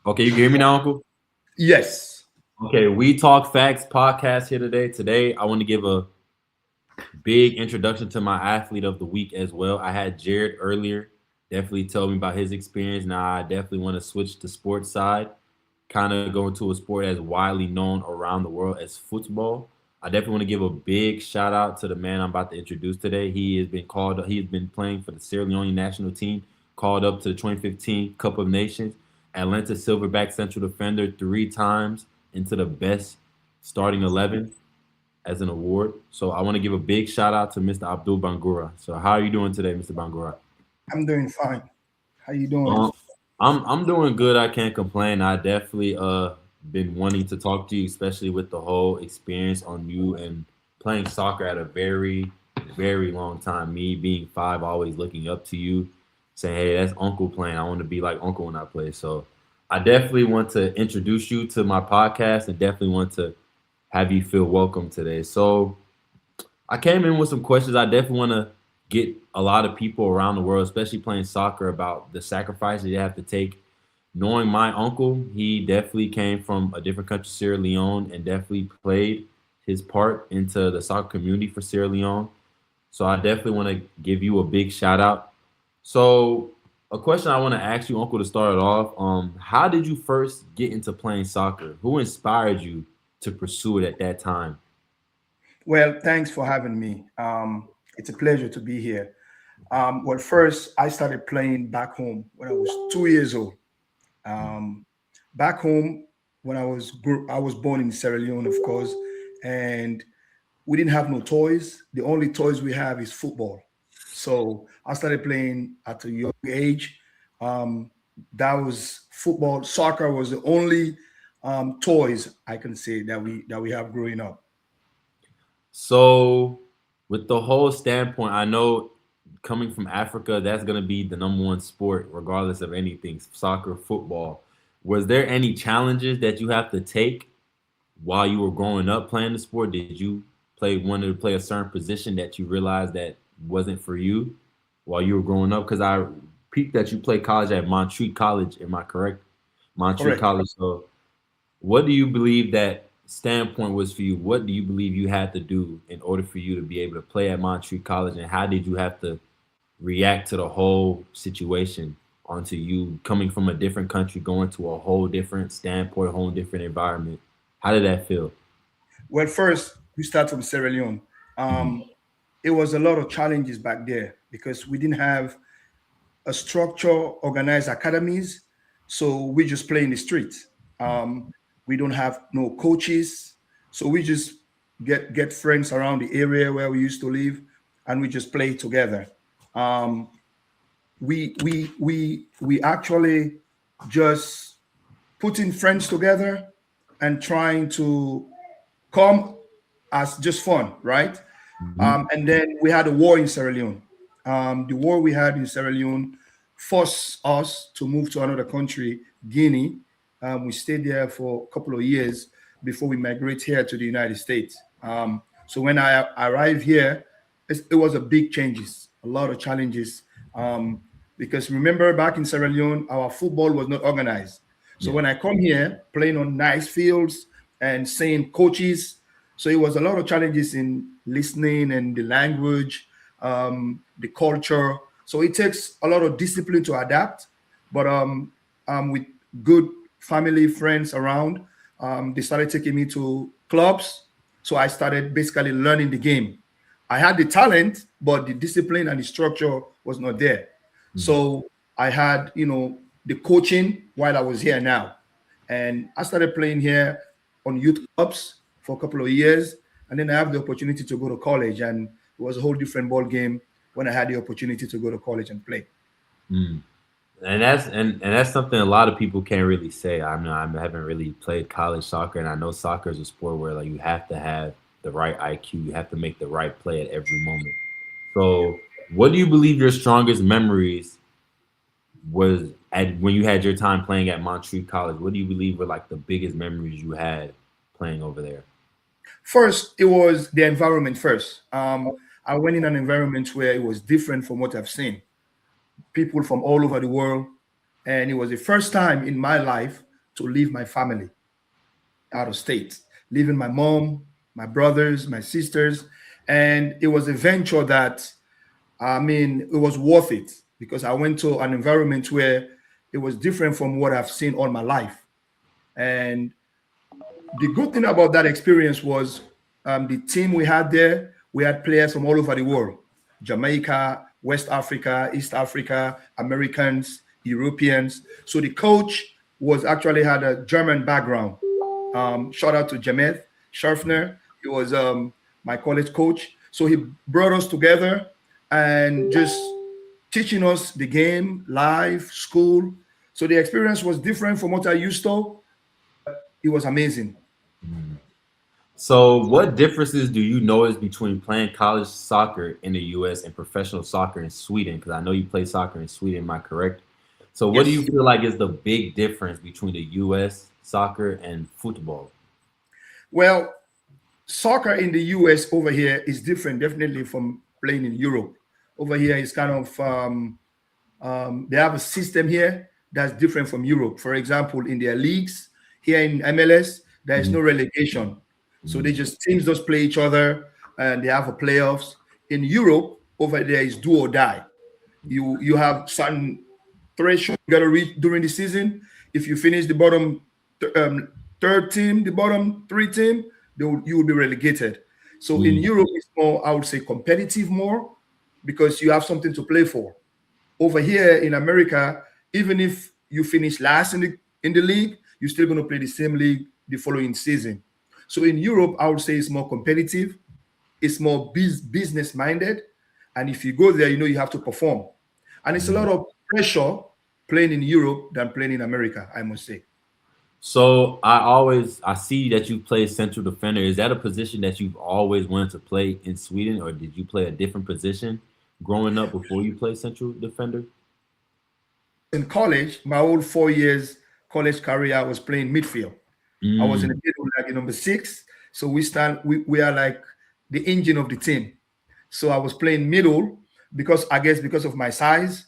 Okay, you can hear me now, Uncle? Yes. Okay, we talk facts podcast here today. Today, I want to give a big introduction to my athlete of the week as well. I had Jared earlier, definitely told me about his experience. Now I definitely want to switch to sports side, kind of go into a sport as widely known around the world as football. I definitely want to give a big shout out to the man I'm about to introduce today. He has been playing for the Sierra Leone national team, called up to the 2015 Cup of Nations, Atlanta Silverback central defender 3 times into the best starting 11 as an award. So I want to give a big shout out to Mr. Abdul Bangura. So how are you doing today, Mr. Bangura? I'm doing fine. How you doing? Um, I'm doing good. I can't complain. I definitely been wanting to talk to you, especially with the whole experience on you and playing soccer at a very long time. Me being five, always looking up to you, saying, "Hey, that's Uncle playing. I want to be like Uncle when I play." So I definitely want to introduce you to my podcast and definitely want to have you feel welcome today. So I came in with some questions. I definitely want to get a lot of people around the world, especially playing soccer, about the sacrifices you have to take. Knowing my uncle, he definitely came from a different country, Sierra Leone, and definitely played his part into the soccer community for Sierra Leone. So I definitely want to give you a big shout out. So a question I want to ask you, Uncle, to start it off. How did you first get into playing soccer? Who inspired you to pursue it at that time? Well, thanks for having me. It's a pleasure to be here. Well, first, I started playing back home when I was 2 years old. Um, Back home, when I was born in Sierra Leone, of course, and we didn't have no toys. The only toys we have is football. So I started playing at a young age. Um, that was football. Soccer was the only toys I can say that we have growing up. So, with the whole standpoint, I know coming from Africa, that's going to be the number one sport, regardless of anything soccer, football. Was there any challenges that you have to take while you were growing up playing the sport? Did you wanted to play a certain position that you realized that wasn't for you while you were growing up? Because I peeped that you played college at Montreat College. Am I correct? Montreat Correct. College. So, what do you believe that standpoint was for you? What do you believe you had to do in order for you to be able to play at Montreat College, and how did you have to react to the whole situation onto you coming from a different country, going to a whole different standpoint, a whole different environment? How did that feel? Well, first we start from Sierra Leone. Mhm. Um, it was a lot of challenges back there because we didn't have a structure, organized academies, so we just play in the streets. Um, we don't have no coaches, so we just get friends around the area where we used to live, and we just play together. Um, we actually just putting friends together and trying to come as just fun, right? Mhm. And then we had a war in Sierra Leone. The war we had in Sierra Leone forced us to move to another country, Guinea. We stayed there for a couple of years before we migrate here to the United States. So when I arrived here, it was a big changes, a lot of challenges. Um, because remember back in Sierra Leone, our football was not organized. So Yeah. when I come here, playing on nice fields and seeing coaches, so it was a lot of challenges in listening and the language, the culture. So it takes a lot of discipline to adapt. But with good family friends around, they started taking me to clubs. So I started basically learning the game. I had the talent, but the discipline and the structure was not there. Mhm. So I had, the coaching while I was here now. And I started playing here on youth clubs for a couple of years. And then I have the opportunity to go to college. And it was a whole different ball game when I had the opportunity to go to college and play. Mm. And that's something a lot of people can't really say. I mean, I haven't really played college soccer, and I know soccer is a sport where like you have to have the right IQ, you have to make the right play at every moment. So, what do you believe your strongest memories was at when you had your time playing at Montreat College? What do you believe were like the biggest memories you had playing over there? First, it was the environment first. I went in an environment where it was different from what I've seen. People from all over the world. And it was the first time in my life to leave my family out of state, leaving my mom, my brothers, my sisters. And it was a venture that, I mean, it was worth it because I went to an environment where it was different from what I've seen all my life. And the good thing about that experience was the team we had there, we had players from all over the world: Jamaica, West Africa, East Africa, Americans, Europeans. So the coach was actually had a German background. Shout out to Jameth Scharfner. He was my college coach. So he brought us together and just teaching us the game, life, school. So the experience was different from what I used to. It was amazing. So, what differences do you notice between playing college soccer in the U.S. and professional soccer in Sweden? Because I know you play soccer in Sweden. Am I correct? So, what do you Yes. feel like is the big difference between the U.S. soccer and football? Well, soccer in the US over here is different, definitely, from playing in Europe. Over here is kind of they have a system here that's different from Europe. For example, in their leagues here in MLS, there is no relegation, so they just teams just play each other and they have a playoffs. In Europe, over there is do or die. You have certain threshold you got to reach during the season. If you finish the bottom third team, the bottom three team, you will be relegated. So in Europe, it's more, I would say, competitive more because you have something to play for. Over here in America, even if you finish last in the league, you're still going to play the same league the following season. So in Europe, I would say it's more competitive, it's more business minded, and if you go there, you know you have to perform. And it's a lot of pressure playing in Europe than playing in America, I must say. So, I see that you play central defender. Is that a position that you've always wanted to play in Sweden, or did you play a different position growing up before you played central defender? In college, my whole 4 years college career, I was playing midfield. I was in the Mm, middle, like in number six. So we are like the engine of the team. So I was playing middle because I guess because of my size.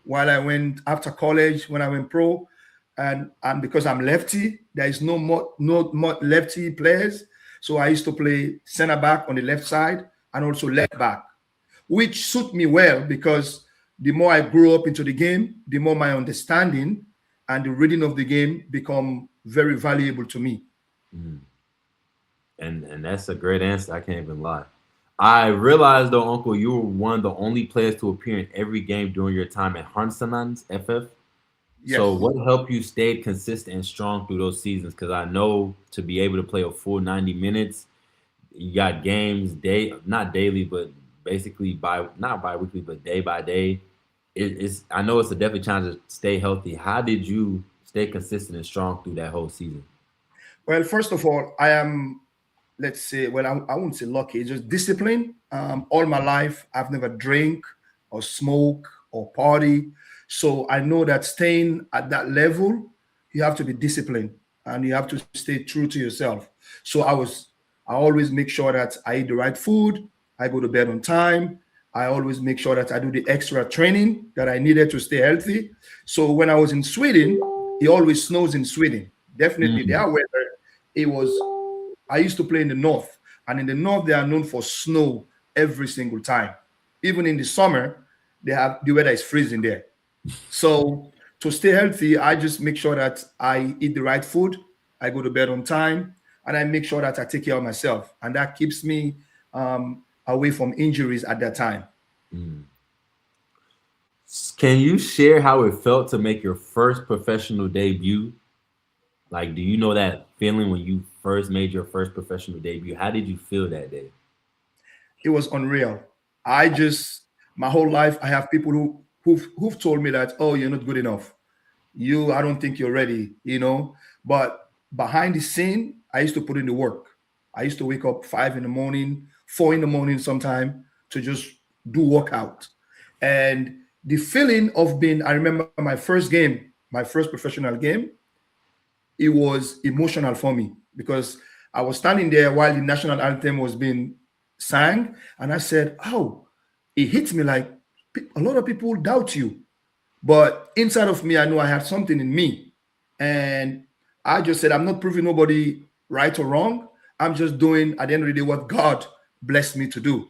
While I went after college, when I went pro, and because I'm lefty, there is no more lefty players. So I used to play center back on the left side and also left back, which suit me well because the more I grew up into the game, the more my understanding and the reading of the game become very valuable to me. mm. And that's a great answer. I can't even lie. I realized though, Uncle, you were one of the only players to appear in every game during your time at Härnösands FF. So, Yes. what helped you stay consistent and strong through those seasons? Because I know to be able to play a full 90 minutes, you got games not daily, but basically not bi-weekly, but day by day. It's I know it's a definitely challenge to stay healthy. How did you stay consistent and strong through that whole season? Well, first of all, I am, let's say, well, I won't say lucky, it's just discipline. All my life, I've never drink or smoke or party. So I know that staying at that level, you have to be disciplined and you have to stay true to yourself. So I always make sure that I eat the right food, I go to bed on time. I always make sure that I do the extra training that I needed to stay healthy. So when I was in Sweden, it always snows in Sweden. Definitely, Mm, their weather, it was, I used to play in the north, and in the north, they are known for snow every single time. Even in the summer, the weather is freezing there. So to stay healthy, I just make sure that I eat the right food, I go to bed on time, and I make sure that I take care of myself, and that keeps me away from injuries at that time. mm. Can you share how it felt to make your first professional debut? Like, do you know that feeling when you first made your first professional debut? How did you feel that day? It was unreal. I just my whole life I have people who've told me that, oh, you're not good enough. I don't think you're ready. But behind the scene, I used to put in the work. I used to wake up 5 in the morning, 4 in the morning sometime to just do workout. And the feeling of being, I remember my first game, my first professional game, it was emotional for me because I was standing there while the national anthem was being sang, and I said, "Oh," it hit me like a lot of people doubt you, but inside of me, I know I have something in me, and I just said, I'm not proving nobody right or wrong. I'm just doing, at the end of the day, what God blessed me to do.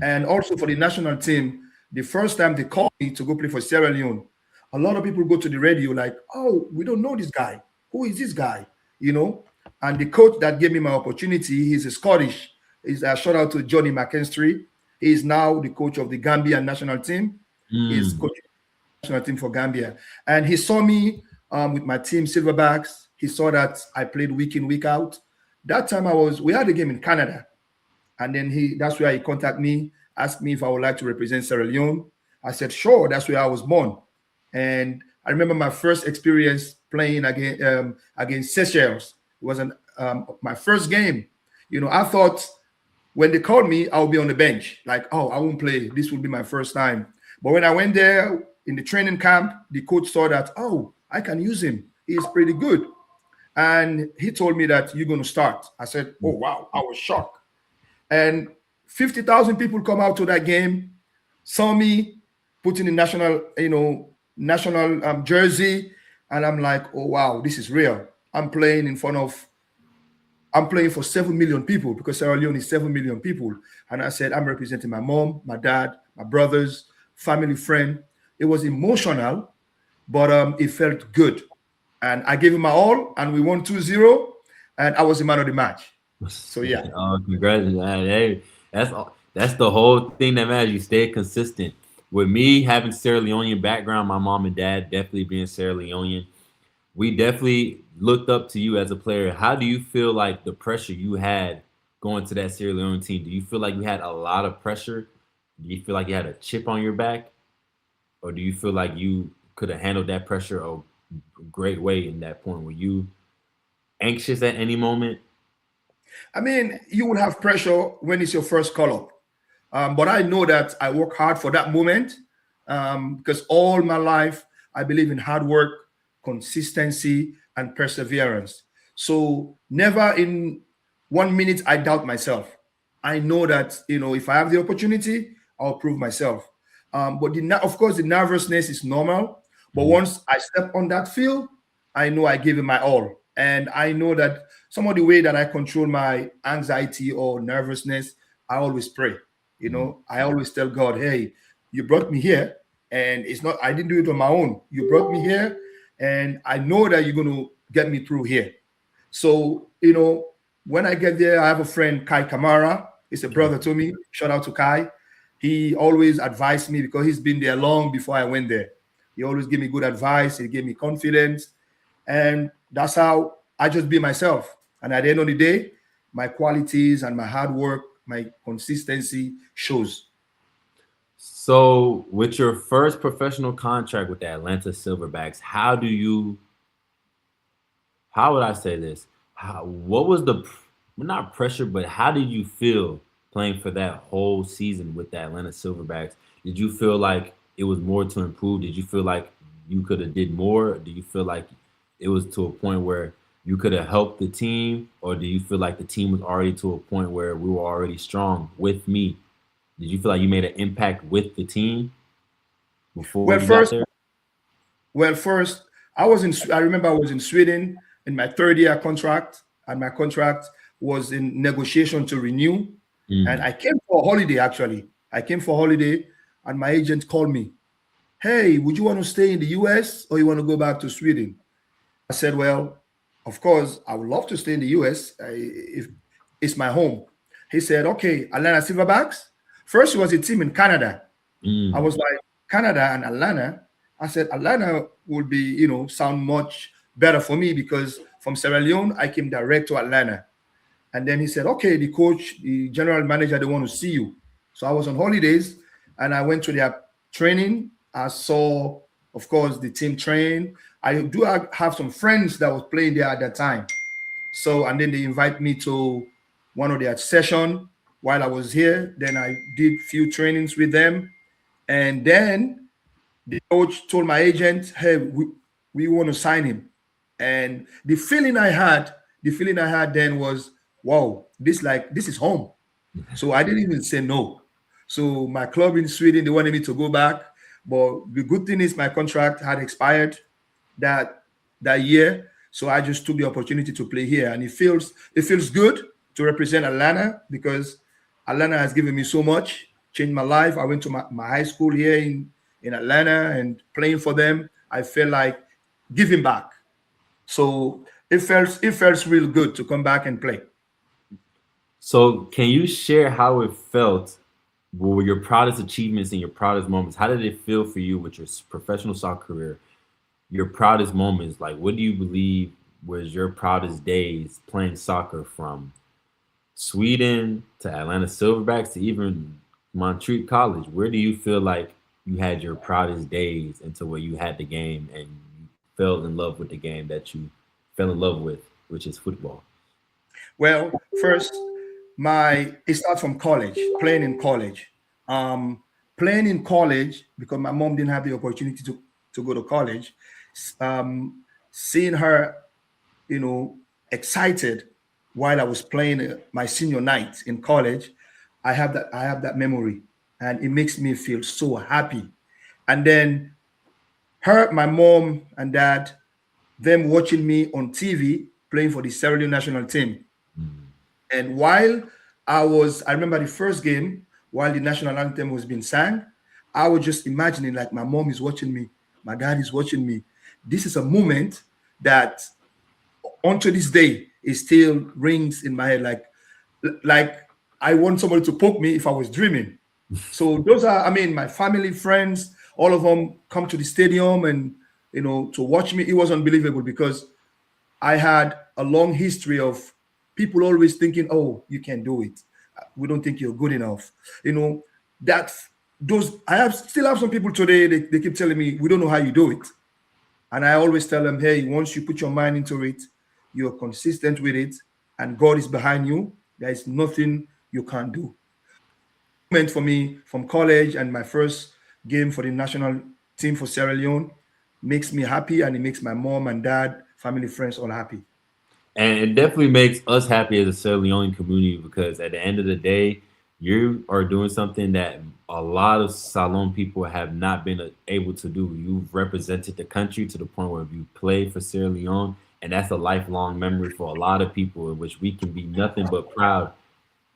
And also for the national team, the first time they called me to go play for Sierra Leone, a lot of people go to the radio like, oh, we don't know this guy. Who is this guy? You know? And the coach that gave me my opportunity, he's a Scottish. He's a shout out to Johnny McKinstry. He is now the coach of the Gambian national team. He's coaching the national team for Gambia. And he saw me with my team, Silverbacks. He saw that I played week in, week out. That time we had a game in Canada. And then that's where he contacted me, asked me if I would like to represent Sierra Leone. I said, sure, that's where I was born. And I remember my first experience playing against Seychelles. It was my first game. You know, I thought when they called me, I would be on the bench. Like, oh, I won't play. This will be my first time. But when I went there in the training camp, the coach saw that, oh, I can use him. He's pretty good. And he told me that you're going to start. I said, oh, wow. I was shocked. And 50,000 people come out to that game, saw me put in the national jersey. And I'm like, oh, wow, this is real. I'm playing for 7 million people because Sierra Leone is 7 million people. And I said, I'm representing my mom, my dad, my brothers, family, friend. It was emotional, but it felt good. And I gave him my all, and we won 2-0, and I was the man of the match. So, yeah. Oh, congratulations. Hey, that's the whole thing that matters. You stay consistent. With me having Sierra Leonean background, my mom and dad definitely being Sierra Leonean, we definitely looked up to you as a player. How do you feel like the pressure you had going to that Sierra Leone team? Do you feel like you had a lot of pressure? Do you feel like you had a chip on your back? Or do you feel like you could have handled that pressure a great way in that point? Were you anxious at any moment? I mean, you will have pressure when it's your first call-up. But I know that I work hard for that moment because all my life, I believe in hard work, consistency, and perseverance. So never in 1 minute I doubt myself. I know that, if I have the opportunity, I'll prove myself. But of course, the nervousness is normal. But once I step on that field, I know I give it my all. And I know that some of the way that I control my anxiety or nervousness, I always pray. I always tell God, hey, you brought me here, and I didn't do it on my own. You brought me here, and I know that you're going to get me through here. So, when I get there, I have a friend, Kai Kamara. He's a brother to me. Shout out to Kai. He always advised me because he's been there long before I went there. He always gave me good advice. He gave me confidence. And that's how I just be myself. And at the end of the day, my qualities and my hard work, my consistency shows. So with your first professional contract with the Atlanta Silverbacks, how would I say this? What was not pressure, but how did you feel playing for that whole season with the Atlanta Silverbacks? Did you feel like it was more to improve? Did you feel like you could have did more? Do you feel like it was to a point where you could have helped the team? Or do you feel like the team was already to a point where we were already strong with me? Did you feel like you made an impact with the team before you got there? Well, first, I remember I was in Sweden in my third-year contract, and my contract was in negotiation to renew. And I came for a holiday, actually. I came for a holiday, and my agent called me. Hey, would you want to stay in the US or you want to go back to Sweden? I said, well, of course, I would love to stay in the US if it's my home. He said, okay, Atlanta Silverbacks. First, it was a team in Canada. I was like, Canada and Atlanta. I said, Atlanta would be, sound much better for me because from Sierra Leone, I came direct to Atlanta. And then he said, okay, the coach, the general manager, they want to see you. So I was on holidays and I went to their training. I saw, of course, the team train. I do have some friends that was playing there at that time. So, and then they invite me to one of their session while I was here. Then I did few trainings with them. And then the coach told my agent, hey, we want to sign him. And the feeling I had then was, wow, this is home. So I didn't even say no. So my club in Sweden, they wanted me to go back. But the good thing is my contract had expired that year. So I just took the opportunity to play here, and it feels good to represent Atlanta because Atlanta has given me so much, changed my life. I went to my high school here in Atlanta, and playing for them, I felt like giving back. So it felt real good to come back and play. So, can you share how it felt? What were your proudest achievements and your proudest moments? How did it feel for you with your professional soccer career? Your proudest moments, like what do you believe was your proudest days playing soccer from Sweden to Atlanta Silverbacks to even Montreat College? Where do you feel like you had your proudest days until where you had the game and you fell in love with the game that you fell in love with, which is football? Well, first, my it starts from college, playing in college. Um, Playing in college because my mom didn't have the opportunity to go to college. Seeing her, you know, excited while I was playing my senior night in college, I have that memory, and it makes me feel so happy. And then her, my mom and dad, them watching me on TV playing for the Sierra Leone national team. Mm. And while I remember the first game, while the national anthem was being sang, I was just imagining like my mom is watching me, my dad is watching me. This is a moment that unto this day it still rings in my head like I want somebody to poke me if I was dreaming. So those are, I mean, my family, friends, all of them come to the stadium and to watch me. It was unbelievable because I had a long history of people always thinking, "Oh, you can do it. We don't think you're good enough." You know that those I have still have some people today. They keep telling me, "We don't know how you do it," and I always tell them, "Hey, once you put your mind into it, you're consistent with it, and God is behind you. There is nothing you can't do." Meant for me from college and my first game for the national team for Sierra Leone makes me happy, and it makes my mom and dad, family, friends all happy. And it definitely makes us happy as a Sierra Leone community because at the end of the day, you are doing something that a lot of Salon people have not been able to do. You've represented the country to the point where you play for Sierra Leone, and that's a lifelong memory for a lot of people, in which we can be nothing but proud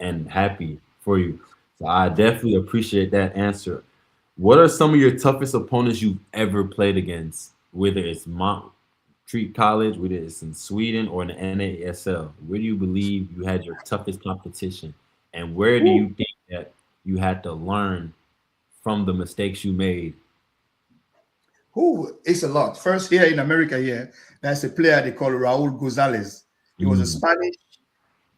and happy for you. So I definitely appreciate that answer. What are some of your toughest opponents you've ever played against, whether it's Montreat College, whether it's in Sweden or in the NASL? Where do you believe you had your toughest competition, and where do you think that you had to learn from the mistakes you made? Who it's a lot. First, here in America, here, there's a player they call Raul Gonzalez. He was a Mm, Spanish,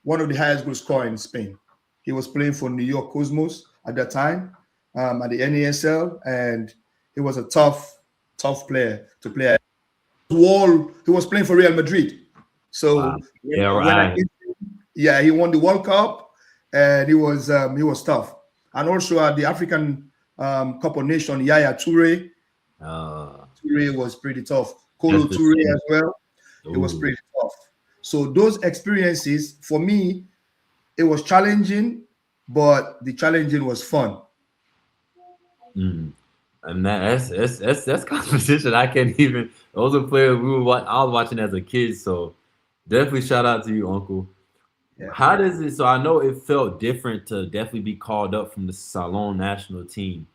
one of the highest goal scorer in Spain. He was playing for New York Cosmos at that time, at the NASL, and he was a tough player to play. He was playing for Real Madrid. wow. So Yeah, when I right. yeah, he won the World Cup, and he was tough. And also at the African Cup of Nations, Yaya Uh, Toure was pretty tough. Kolo just the Toure same. as well, it was Ooh. pretty tough. So those experiences for me, it was challenging, but the challenging was fun. Mm. And that's competition. I can't even. Those are players we were. I was watching as a kid. So definitely shout out to you, Uncle. Yeah. How does it? So I know it felt different to definitely be called up from the Salon national team.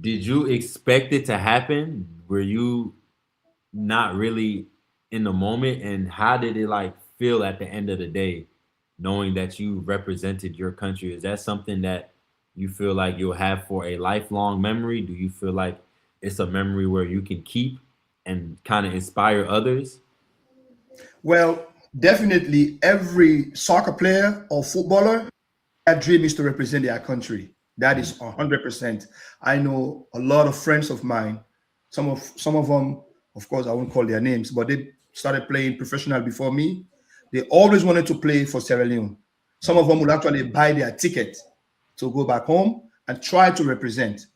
Did you expect it to happen? Were you not really in the moment? And how did it like feel at the end of the day, knowing that you represented your country? Is that something that you feel like you'll have for a lifelong memory? Do you feel like it's a memory where you can keep and kind of inspire others? Well, definitely every soccer player or footballer, their dream is to represent their country. That Mm, is 100%. I know a lot of friends of mine. Some of them, of course, I won't call their names, but they started playing professional before me. They always wanted to play for Sierra Leone. Some mm, of them would actually buy their ticket to go back home and try to represent.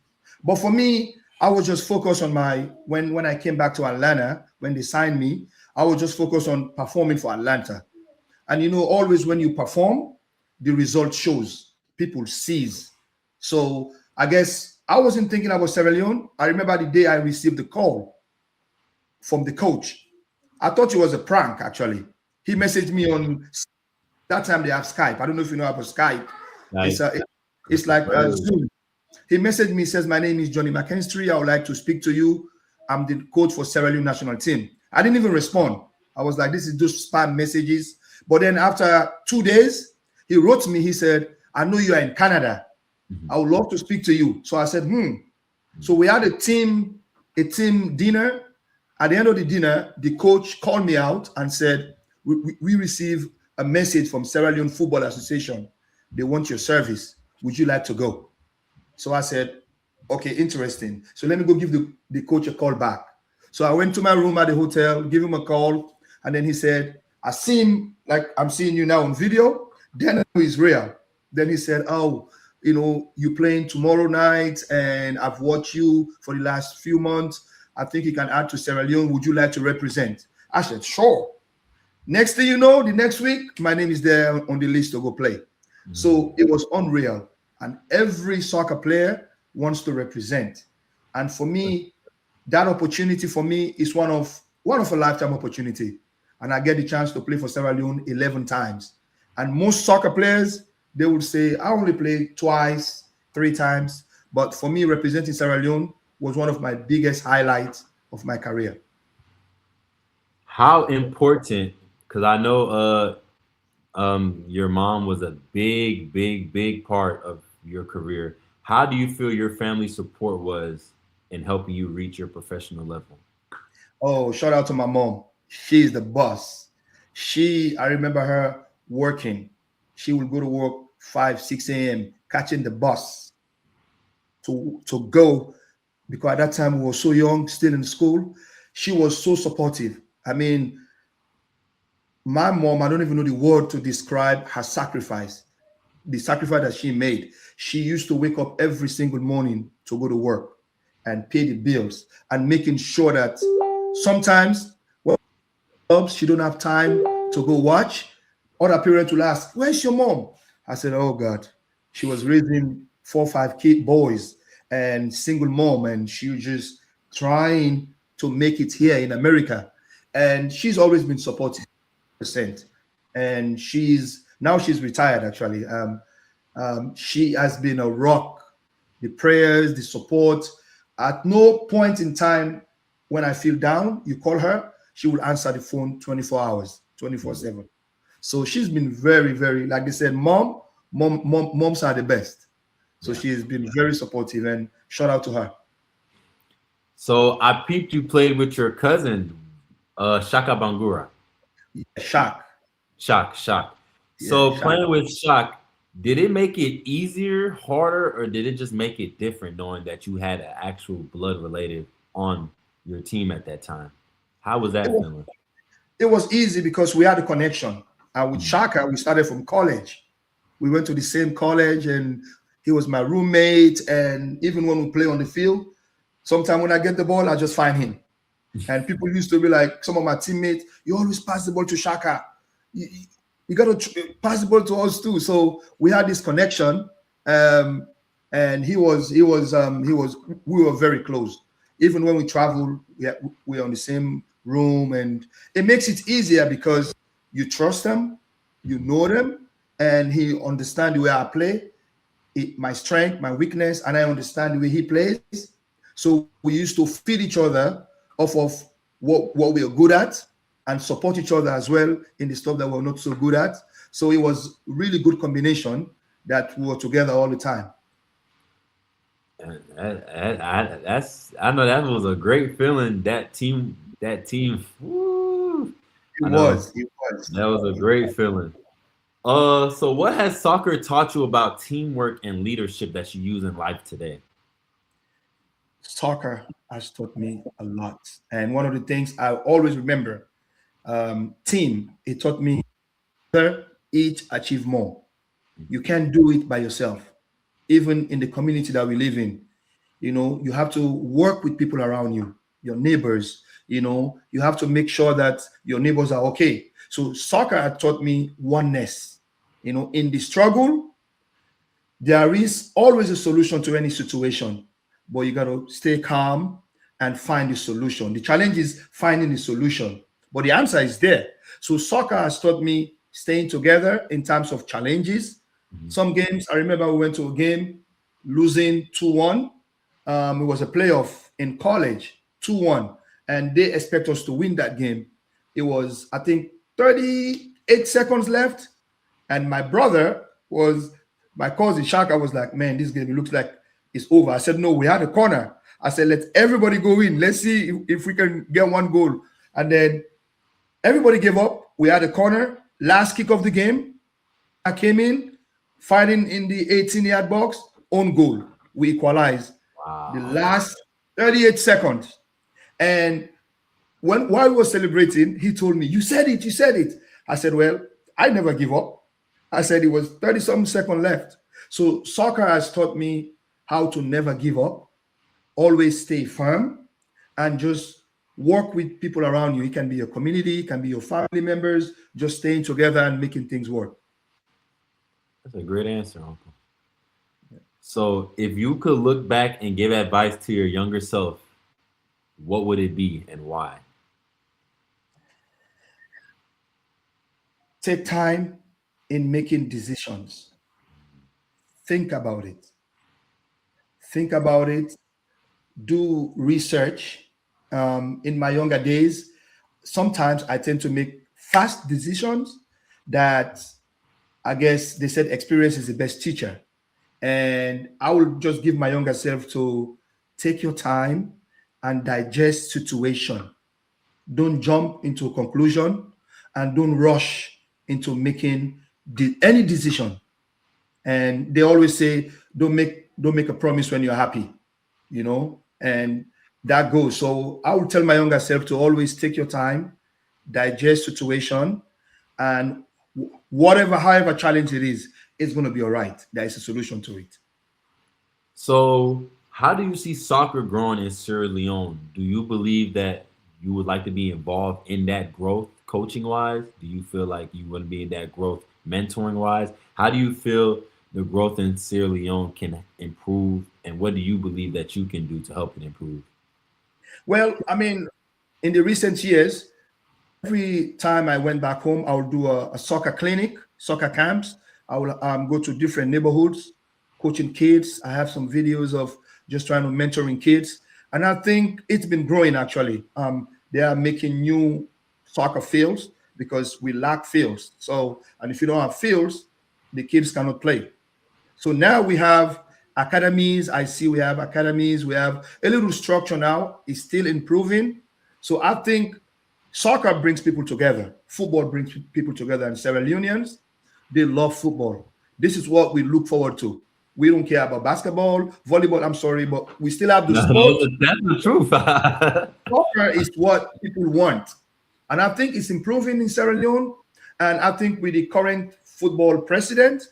But for me, I was just focused on my when I came back to Atlanta, when they signed me, I was just focused on performing for Atlanta. And always when you perform, the result shows. People sees. So I guess I wasn't thinking about Sierra Leone. I remember the day I received the call from the coach. I thought it was a prank, actually. He messaged me on that time they have Skype. I don't know if you know about Skype. Like, It's like Zoom. He messaged me, says, my name is Johnny McKinstry. I would like to speak to you. I'm the coach for Sierra Leone national team. I didn't even respond. I was like, this is just spam messages. But then after 2 days, he wrote me. He said, I know you are in Canada. I would love to speak to you. So I said, So we had a team dinner. At the end of the dinner, the coach called me out and said, we received a message from Sierra Leone Football Association. They want your service. Would you like to go? So I said, okay, interesting. So let me go give the coach a call back. So I went to my room at the hotel, give him a call. And then he said, I see him like I'm seeing you now on video. Then I know he's real. Then he said, oh, you're playing tomorrow night and I've watched you for the last few months. I think you can add to Sierra Leone. Would you like to represent? I said, sure. Next thing you know, the next week, my name is there on the list to go play. So it was unreal. And every soccer player wants to represent. And for me, that opportunity for me is one of a lifetime opportunity. And I get the chance to play for Sierra Leone 11 times. And most soccer players, they would say, I only play twice, 3 times. But for me, representing Sierra Leone was one of my biggest highlights of my career. how important, because I know your mom was a big part of your career. How do you feel your family support was in helping you reach your professional level? Oh, shout out to my mom. She's the boss. I remember her working. She would go to work 5, 6 a.m., catching the bus to go, because at that time we were so young, still in school. She was so supportive. I mean, my mom, I don't even know the word to describe her sacrifice, the sacrifice that she made. She used to wake up every single morning to go to work and pay the bills and making sure that sometimes she don't have time to go watch. Other parents will ask, where's your mom? I said, oh God, she was raising 4 or 5 boys and single mom, and she was just trying to make it here in America. And she's always been supportive. And she's retired, actually. She has been a rock. The prayers, the support. At no point in time when I feel down, you call her, she will answer the phone 24 hours, 24/7. So she's been very, very, like they said, moms are the best. So she has been very supportive, and shout out to her. So I peeped you played with your cousin, Shaka Bangura. Shaq. So playing with Shaq, did it make it easier, harder, or did it just make it different knowing that you had an actual blood relative on your team at that time? How was that feeling? It was easy because we had a connection. And with Shaka, we started from college. We went to the same college, and he was my roommate. And even when we play on the field, sometimes when I get the ball, I just find him. And people used to be like, some of my teammates, you always pass the ball to Shaka. You got to pass the ball to us too. So we had this connection, and we were very close. Even when we travel, we are on the same room, and it makes it easier because you trust them, you know them, and he understands the way I play, my strength, my weakness, and I understand the way he plays. So we used to feed each other off of what we are good at and support each other as well in the stuff that we're not so good at. So it was really good combination that we were together all the time. I know that was a great feeling. That team. Woo, It was. That was a great feeling. So what has soccer taught you about teamwork and leadership that you use in life today? Soccer has taught me a lot. And one of the things I always remember, team, it taught me each achieve more. You can't do it by yourself. Even in the community that we live in, you have to work with people around you, your neighbors. You have to make sure that your neighbors are okay. So soccer had taught me oneness. In the struggle, there is always a solution to any situation, but you got to stay calm and find the solution. The challenge is finding the solution, but the answer is there. So soccer has taught me staying together in terms of challenges. Some games, I remember we went to a game losing 2-1. It was a playoff in college, 2-1, and they expect us to win that game. It was, I think, 38 seconds left, and my cousin Shaka was like, man, this game, it looks like it's over. I said, no, we had a corner. I said, let everybody go in. Let's see if we can get one goal. And then everybody gave up. We had a corner. Last kick of the game, I came in, fighting in the 18-yard box, own goal. We equalized. Wow. The last 38 seconds. And while we were celebrating, he told me, you said it, you said it. I said, well, I never give up. I said it was 30-something seconds left. So soccer has taught me how to never give up, always stay firm, and just work with people around you. It can be your community, it can be your family members, just staying together and making things work. That's a great answer, Uncle. So if you could look back and give advice to your younger self, what would it be and why? Take time in making decisions. Think about it. Think about it. Do research. In my younger days, sometimes I tend to make fast decisions that I guess they said experience is the best teacher. And I will just give my younger self to take your time and digest situation. Don't jump into a conclusion and don't rush into making any decision. And they always say, don't make a promise when you're happy, and that goes. So I would tell my younger self to always take your time, digest situation, and however challenge it is, it's going to be all right. There is a solution to it. So how do you see soccer growing in Sierra Leone? Do you believe that you would like to be involved in that growth coaching wise? Do you feel like you want to be in that growth mentoring wise? How do you feel the growth in Sierra Leone can improve, and what do you believe that you can do to help it improve? Well, I mean, in the recent years, every time I went back home, I would do a soccer clinic, soccer camps. I will go to different neighborhoods, coaching kids. I have some videos of just trying to mentoring kids. And I think it's been growing, actually. They are making new soccer fields because we lack fields. So, and if you don't have fields, the kids cannot play. So now we have academies. I see we have academies. We have a little structure now. It's still improving. So I think soccer brings people together. Football brings people together. And Sierra Leoneans, they love football. This is what we look forward to. We don't care about basketball, volleyball. I'm sorry, but we still have the sport. That's the truth. Soccer is what people want. And I think it's improving in Sierra Leone. And I think with the current football president,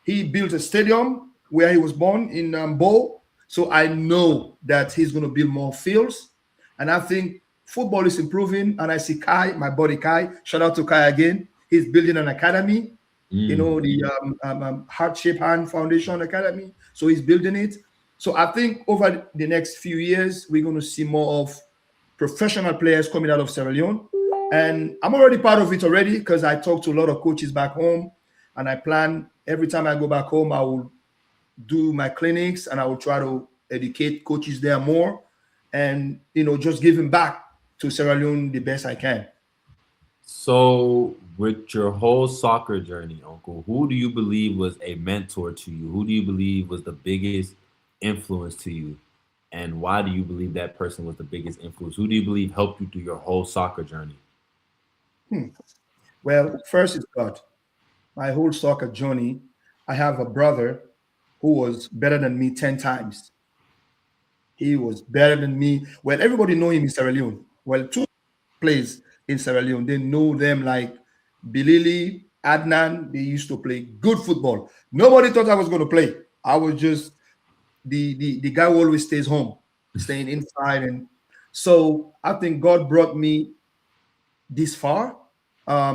he built a stadium where he was born in Bo. So I know that he's going to build more fields. And I think football is improving. And I see Kai, my buddy Kai, shout out to Kai again. He's building an academy, the Heart Shape Hand Foundation Academy. So he's building it. So I think over the next few years, we're going to see more of professional players coming out of Sierra Leone. And I'm already part of it already because I talk to a lot of coaches back home. And I plan every time I go back home, I will do my clinics and I will try to educate coaches there more and, just giving back to Sierra Leone the best I can. So with your whole soccer journey, Uncle, who do you believe was a mentor to you? Who do you believe was the biggest influence to you? And why do you believe that person was the biggest influence? Who do you believe helped you through your whole soccer journey? Well, first is God. My whole soccer journey, I have a brother who was better than me 10 times. He was better than me. Well, everybody know him in Sierra Leone. Well, 2 plays in Sierra Leone. They know them like Bilili, Adnan. They used to play good football. Nobody thought I was going to play. I was just the guy who always stays home, staying inside. And so I think God brought me this far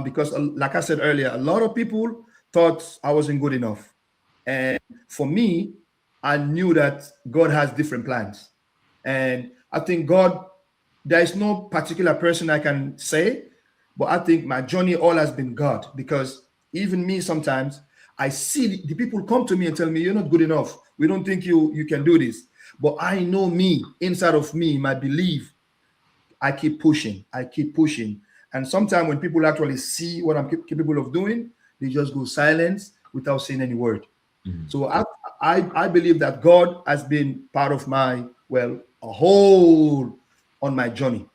because, like I said earlier, a lot of people thought I wasn't good enough. And for me, I knew that God has different plans. And I think God, there is no particular person I can say, But I think my journey all has been God, because even me sometimes I see the people come to me and tell me, you're not good enough. We don't think you can do this. But I know me, inside of me, my belief, I keep pushing. I keep pushing. And sometimes when people actually see what I'm capable of doing, they just go silent without saying any word. Mhm. So I believe that God has been part of my, well, a whole on my journey.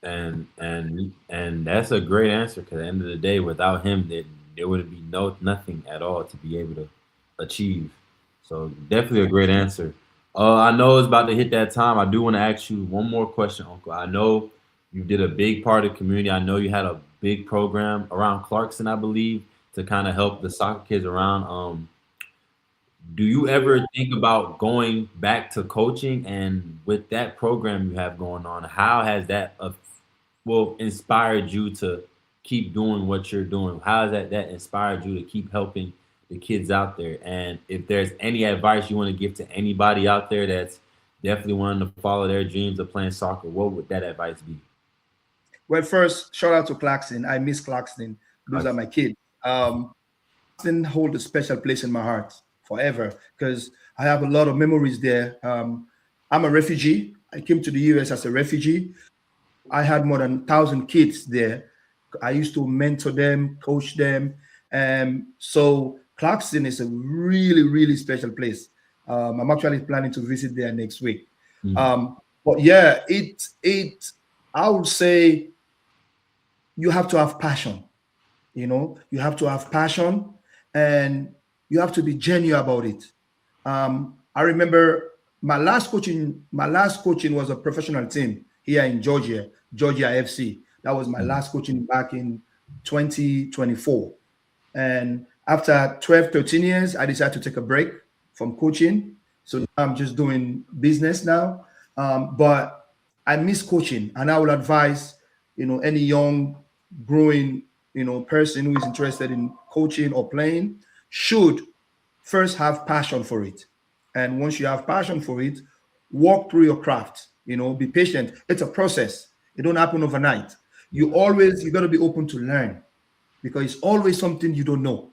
And that's a great answer, because at the end of the day, without him, there would be nothing at all to be able to achieve. So definitely a great answer. I know it's about to hit that time. I do want to ask you one more question, Uncle. I know you did a big part of the community. I know you had a big program around Clarkson, I believe, to kind of help the soccer kids around. Do you ever think about going back to coaching? And with that program you have going on, how has that inspired you to keep doing what you're doing? How has that inspired you to keep helping the kids out there? And if there's any advice you want to give to anybody out there that's definitely wanting to follow their dreams of playing soccer, what would that advice be? Well, first, shout out to Clarkson. I miss Clarkson. Those are Like, my kids. Clarkson hold a special place in my heart forever, because I have a lot of memories there. I'm a refugee. I came to the US as a refugee. I had more than 1,000 kids there. I used to mentor them, coach them. So Clarkson is a really, really special place. I'm actually planning to visit there next week. mhm, But yeah, I would say you have to have passion. You have to have passion, and you have to be genuine about it. I remember my last coaching was a professional team here in Georgia FC. That was my mhm. last coaching back in 2024. And after 12, 13 years, I decided to take a break from coaching. So now I'm just doing business now. But I miss coaching, and I would advise, any young, growing, person who is interested in coaching or playing should first have passion for it. And once you have passion for it, walk through your craft. Be patient. It's a process. It don't happen overnight. You got to be open to learn, because it's always something you don't know.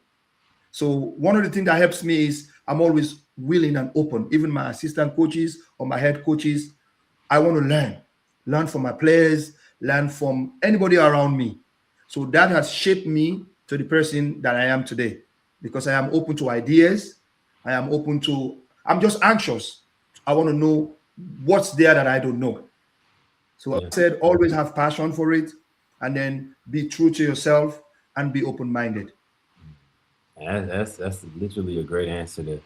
So one of the things that helps me is I'm always willing and open. Even my assistant coaches or my head coaches, I want to learn from my players, learn from anybody around me. So that has shaped me to the person that I am today, because I am open to ideas. I'm just anxious. I want to know what's there that I don't know. So I Yeah. said, always have passion for it, and then be true to yourself and be open minded. That's literally a great answer to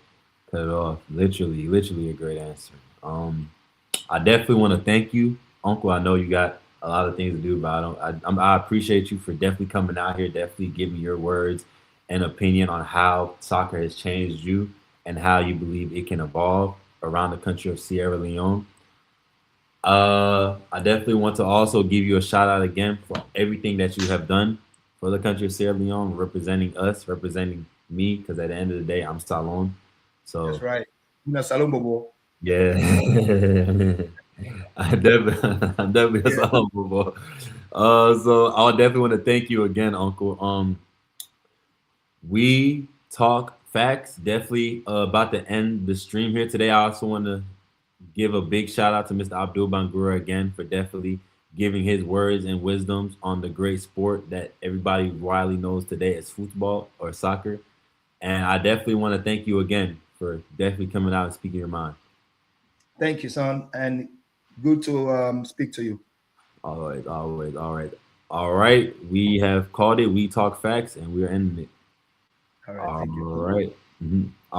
cut it off. Literally a great answer. I definitely want to thank you, Uncle. I know you got a lot of things to do, but I appreciate you for definitely coming out here, definitely giving your words and opinion on how soccer has changed you and how you believe it can evolve around the country of Sierra Leone. I definitely want to also give you a shout out again for everything that you have done for the country of Sierra Leone, representing us, representing me, because at the end of the day, I'm Salon. That's So right. Salombo. yeah, I'm definitely a Yeah. Salon football. So I definitely want to thank you again, Uncle. We talk facts. Definitely about to end the stream here today. I also want to give a big shout out to Mr. Abdul Bangura again for definitely giving his words and wisdoms on the great sport that everybody widely knows today as football or soccer. And I definitely want to thank you again for definitely coming out and speaking your mind. Thank you, son, and good to speak to you. All right. We have called it We Talk Facts, and we're ending it. All right, All thank you. right. Mhm.